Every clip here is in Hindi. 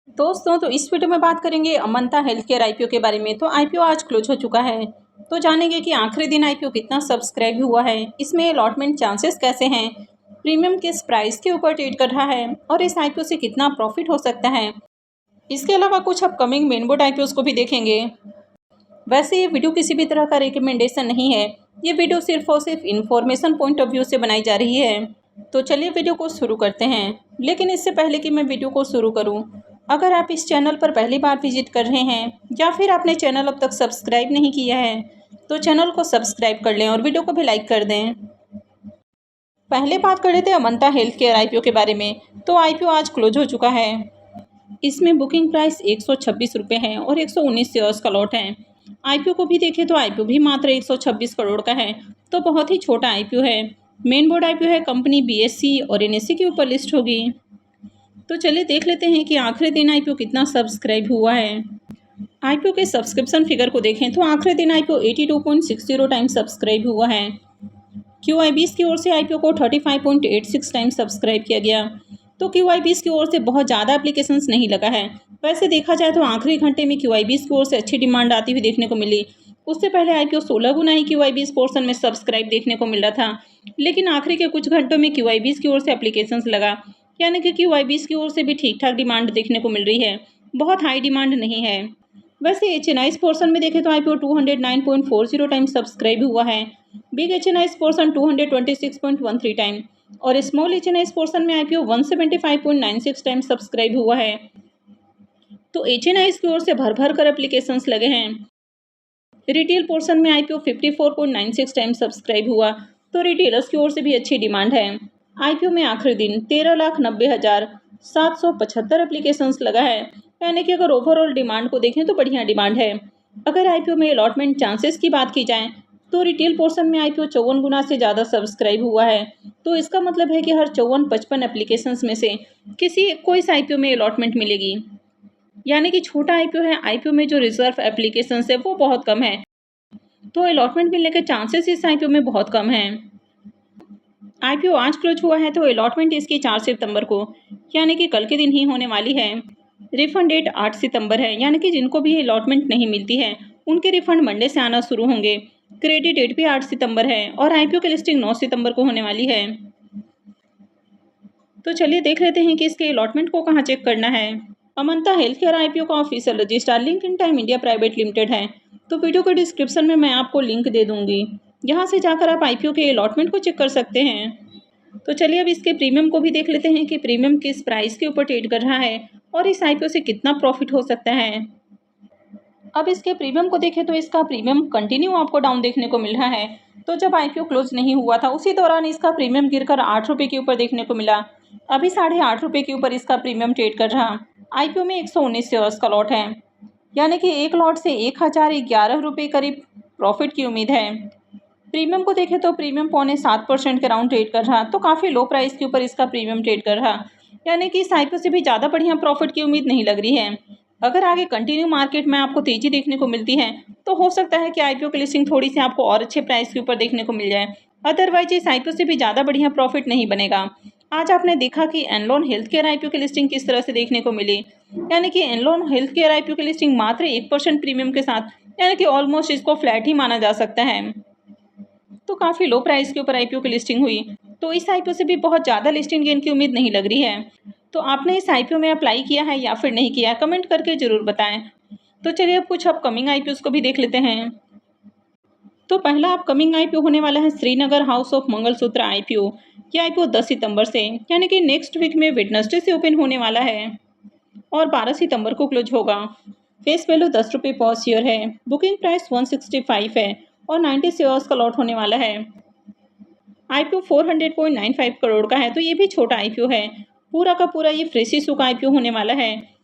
दोस्तों तो इस वीडियो में बात करेंगे अमंता हेल्थ केयर आईपीओ के बारे में। तो आईपीओ आज क्लोज हो चुका है। तो जानेंगे कि आखिरी दिन आईपीओ कितना सब्सक्राइब हुआ है, इसमें अलॉटमेंट चांसेस कैसे हैं, प्रीमियम किस प्राइस के ऊपर ट्रेड कर रहा है और इस आईपीओ से कितना प्रॉफिट हो सकता है। इसके अलावा कुछ अपकमिंग मेन बोर्ड आईपीओ को भी देखेंगे। वैसे ये वीडियो किसी भी तरह का रिकमेंडेशन नहीं है, ये वीडियो सिर्फ और सिर्फ इन्फॉर्मेशन पॉइंट ऑफ व्यू से बनाई जा रही है। तो चलिए वीडियो को शुरू करते हैं। लेकिन इससे पहले कि मैं वीडियो को शुरू करूं, अगर आप इस चैनल पर पहली बार विजिट कर रहे हैं या फिर आपने चैनल अब तक सब्सक्राइब नहीं किया है तो चैनल को सब्सक्राइब कर लें और वीडियो को भी लाइक कर दें। पहले बात कर लेते हैं अमंता हेल्थ केयर आईपीओ के बारे में। तो आईपीओ आज क्लोज हो चुका है। इसमें बुकिंग प्राइस 126 रुपये है और 119 शेयर्स का लॉट है। आईपीओ को भी देखें तो आईपीओ भी मात्र 126 करोड़ का है, तो बहुत ही छोटा आईपीओ है। मेन बोर्ड आईपीओ है, कंपनी बीएससी और एनएससी के ऊपर लिस्ट होगी। तो चलिए देख लेते हैं कि आखिरी दिन आईपीओ कितना सब्सक्राइब हुआ है। आईपीओ के सब्सक्रिप्शन फिगर को देखें तो आखिरी दिन आईपीओ 82.60 टाइम सब्सक्राइब हुआ है। QIBs की ओर से आईपीओ को 35.86 टाइम सब्सक्राइब किया गया। तो QIBs की ओर से बहुत ज़्यादा एप्लीकेशंस नहीं लगा है। वैसे देखा जाए तो आखिरी घंटे में QIBs की ओर से अच्छी डिमांड आती हुई देखने को मिली। उससे पहले आईपीओ 16 गुना ही QIBs पोर्शन में सब्सक्राइब देखने को मिल रहा था, लेकिन आखिरी के कुछ घंटों में QIBs की ओर से एप्लीकेशंस लगा, यानी कि QIBs की ओर से भी ठीक ठाक डिमांड देखने को मिल रही है, बहुत हाई डिमांड नहीं है। वैसे HNIs पोर्शन में देखें तो आईपीओ 209.40 टाइम सब्सक्राइब हुआ है। बिग HNIs पोर्शन 226.13 टाइम और स्मॉल HNIs पोर्शन में आईपीओ 175.96 टाइम सब्सक्राइब हुआ है। तो HNIs की ओर से भर भर कर एप्लीकेशंस लगे हैं। रिटेल पोर्शन में आईपीओ 54.96 टाइम सब्सक्राइब हुआ, तो रिटेलर्स की ओर से भी अच्छी डिमांड है। आईपीओ में आखिरी दिन 13,90,775 एप्लीकेशंस लगा है, यानी कि अगर ओवरऑल डिमांड को देखें तो बढ़िया डिमांड है। अगर आईपीओ में अलॉटमेंट चांसेस की बात की जाए तो रिटेल पोर्शन में आईपीओ 54 गुना से ज़्यादा सब्सक्राइब हुआ है। तो इसका मतलब है कि हर 54-55 एप्लीकेशंस में से किसी को इस आईपीओ में अलॉटमेंट मिलेगी, यानी कि छोटा आईपीओ है। आईपीओ में जो रिजर्व एप्लीकेशंस है वो बहुत कम है, तो अलॉटमेंट मिलने के चांसेस इस आईपीओ में बहुत कम हैं। आईपीओ आज क्लोज हुआ है तो अलॉटमेंट इसकी 4 सितंबर को, यानी कि कल के दिन ही होने वाली है। रिफंड डेट 8 सितंबर है, यानी कि जिनको भी अलॉटमेंट नहीं मिलती है उनके रिफंड मंडे से आना शुरू होंगे। क्रेडिट डेट भी 8 सितंबर है और आईपीओ की लिस्टिंग 9 सितंबर को होने वाली है। तो चलिए देख लेते हैं कि इसके अलॉटमेंट को कहाँ चेक करना है। अमंता हेल्थ केयर आईपीओ का official registrar LinkedIn India private limited है, तो वीडियो के डिस्क्रिप्शन में मैं आपको लिंक दे दूंगी, यहाँ से जाकर आप आईपीओ के अलॉटमेंट को चेक कर सकते हैं। तो चलिए अब इसके प्रीमियम को भी देख लेते हैं कि प्रीमियम किस प्राइस के ऊपर ट्रेड कर रहा है और इस आईपीओ से कितना प्रॉफिट हो सकता है। अब इसके प्रीमियम को देखें तो इसका प्रीमियम कंटिन्यू आपको डाउन देखने को मिल रहा है। तो जब आईपीओ क्लोज नहीं हुआ था उसी दौरान इसका प्रीमियम गिरकर 8 रुपये के ऊपर देखने को मिला। अभी 8.5 रुपये के ऊपर इसका प्रीमियम ट्रेड कर रहा। आईपीओ में 119 शेयर्स का लॉट है, यानी कि एक लॉट से 1011 रुपये करीब प्रॉफिट की उम्मीद है। प्रीमियम को देखें तो प्रीमियम 0.7% के राउंड ट्रेड कर रहा, तो काफ़ी लो प्राइस के ऊपर इसका प्रीमियम ट्रेड कर रहा, यानी कि इस आईपीओ से भी ज़्यादा बढ़िया प्रॉफिट की उम्मीद नहीं लग रही है। अगर आगे कंटिन्यू मार्केट में आपको तेजी देखने को मिलती है तो हो सकता है कि आईपीओ की लिस्टिंग थोड़ी सी आपको और अच्छे प्राइस के ऊपर देखने को मिल जाए, अदरवाइज इस आईपीओ से भी ज़्यादा बढ़िया प्रॉफिट नहीं बनेगा। आज आपने देखा कि एनलॉन हेल्थ केयर आईपीओ की लिस्टिंग किस तरह से देखने को मिली, यानी कि एनलॉन हेल्थ केयर आईपीओ की लिस्टिंग मात्र 1% प्रीमियम के साथ, यानी कि ऑलमोस्ट इसको फ्लैट ही माना जा सकता है। तो काफ़ी लो प्राइस के ऊपर आईपीओ की लिस्टिंग हुई, तो इस आईपीओ से भी बहुत ज़्यादा लिस्टिंग गेन की उम्मीद नहीं लग रही है। तो आपने इस आईपीओ में अप्लाई किया है या फिर नहीं किया है, कमेंट करके ज़रूर बताएं। तो चलिए अब कुछ अपकमिंग आईपीओस को भी देख लेते हैं। तो पहला अपकमिंग आईपीओ होने वाला है Srinagar house of mangalsutra IPO. यह आईपीओ 10 सितंबर से, यानी कि नेक्स्ट वीक में वेडनेसडे से ओपन होने वाला है और 12 सितंबर को क्लोज होगा। फेस वैल्यू 10 रुपये पर शेयर है। बुकिंग प्राइस 165 है और 90 शेयर्स का लॉट होने वाला है। आईपीओ 400.95 करोड़ का है, तो ये भी छोटा आईपीओ है। पूरा का पूरा ये फ्रेश इशू का आईपीओ होने वाला है।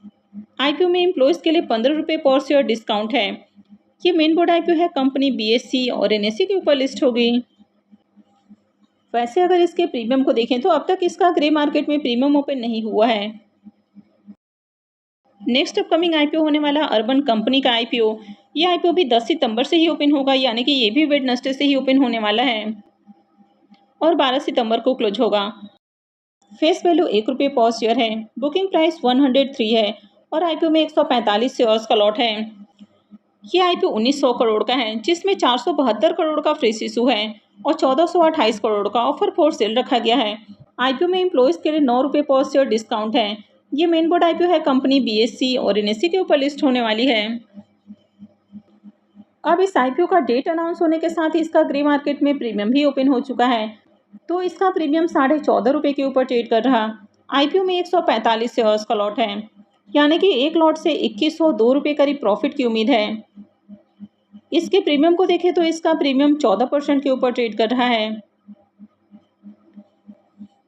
आईपीओ में एम्प्लॉयज़ के लिए 15 रुपये पर शेयर डिस्काउंट है। ये मेन बोर्ड आईपीओ है, कंपनी बीएससी और एनएससी के ऊपर लिस्ट होगी। वैसे अगर इसके प्रीमियम को देखें तो अब तक इसका ग्रे मार्केट में प्रीमियम ओपन नहीं हुआ है। नेक्स्ट अपकमिंग आईपीओ होने वाला अर्बन कंपनी का आईपीओ। ये आईपीओ भी 10 सितंबर से ही ओपन होगा, यानी कि ये भी वेडनेसडे से ही ओपन होने वाला है और 12 सितंबर को क्लोज होगा। फेस वैल्यू 1 रुपये पर शेयर है। बुकिंग प्राइस 103 है और आईपीओ में 145 शेयर्स का लॉट है। ये आईपीओ 1900 करोड़ का है, जिसमें 472 करोड़ का फ्रेश इशू है और 1428 करोड़ का ऑफर फॉर सेल रखा गया है। आईपीओ में एम्प्लॉयज़ के लिए 9 रुपये पर शेयर डिस्काउंट है। ये मेन बोर्ड आईपीओ है, कंपनी बीएससी और एनएससी के ऊपर लिस्ट होने वाली है। अब इस आईपीओ का डेट अनाउंस होने के साथ ही इसका ग्रे मार्केट में प्रीमियम भी ओपन हो चुका है, तो इसका प्रीमियम 14.5 रुपये के ऊपर ट्रेड कर रहा। आईपीओ में 145 शेयर्स का लॉट है, यानी कि एक लॉट से 2102 रुपये करीब प्रॉफिट की उम्मीद है। इसके प्रीमियम को देखें तो इसका प्रीमियम 14% के ऊपर ट्रेड कर रहा है।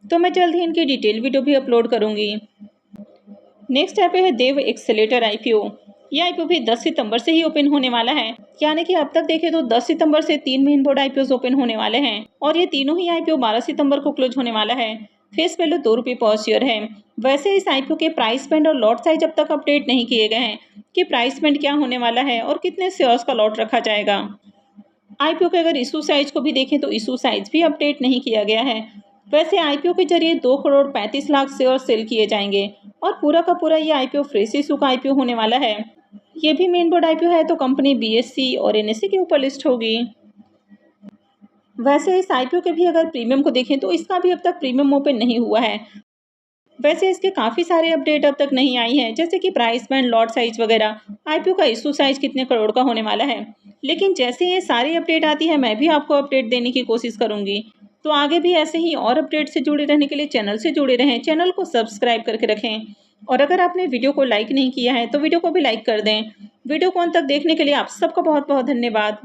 तो मैं जल्द ही इनकी डिटेल वीडियो भी अपलोड करूंगी। नेक्स्ट ऐप है देव एक्सेलेटर आईपीओ। ये आईपीओ भी 10 सितंबर से ही ओपन होने वाला है, यानी कि अब तक देखें तो 10 सितंबर से 3 मेन बोर्ड आईपीओ ओपन होने वाले हैं और ये तीनों ही आईपीओ 12 सितंबर को क्लोज होने वाला है। फेस वैल्यू 2 रुपये पर शेयर है। वैसे इस आईपीओ के प्राइस बैंड और लॉट साइज अब तक अपडेट नहीं किए गए हैं कि प्राइस बैंड क्या होने वाला है और कितने शेयर्स का लॉट रखा जाएगा। आईपीओ के अगर इशू साइज को भी देखें तो इशू साइज भी अपडेट नहीं किया गया है। वैसे आईपीओ के जरिए 2,35,00,000 शेयर सेल किए जाएंगे और पूरा का पूरा ये आईपीओ फ्रेश इशू का आईपीओ होने वाला है। ये भी मेन बोर्ड आईपीओ है, तो कंपनी बीएससी और एनएससी के ऊपर लिस्ट होगी। वैसे इस आईपीओ के भी अगर प्रीमियम को देखें तो इसका भी अब तक प्रीमियम ओपन नहीं हुआ है। वैसे इसके काफ़ी सारे अपडेट अब तक नहीं आई हैं, जैसे कि प्राइस बैंड, लॉट साइज वगैरह, आईपीओ का इशू साइज कितने करोड़ का होने वाला है। लेकिन जैसे ये सारी अपडेट आती है मैं भी आपको अपडेट देने की कोशिश करूंगी। तो आगे भी ऐसे ही और अपडेट से जुड़े रहने के लिए चैनल से जुड़े रहें, चैनल को सब्सक्राइब करके रखें। और अगर आपने वीडियो को लाइक नहीं किया है तो वीडियो को भी लाइक कर दें। वीडियो को अंत तक देखने के लिए आप सबका बहुत बहुत धन्यवाद।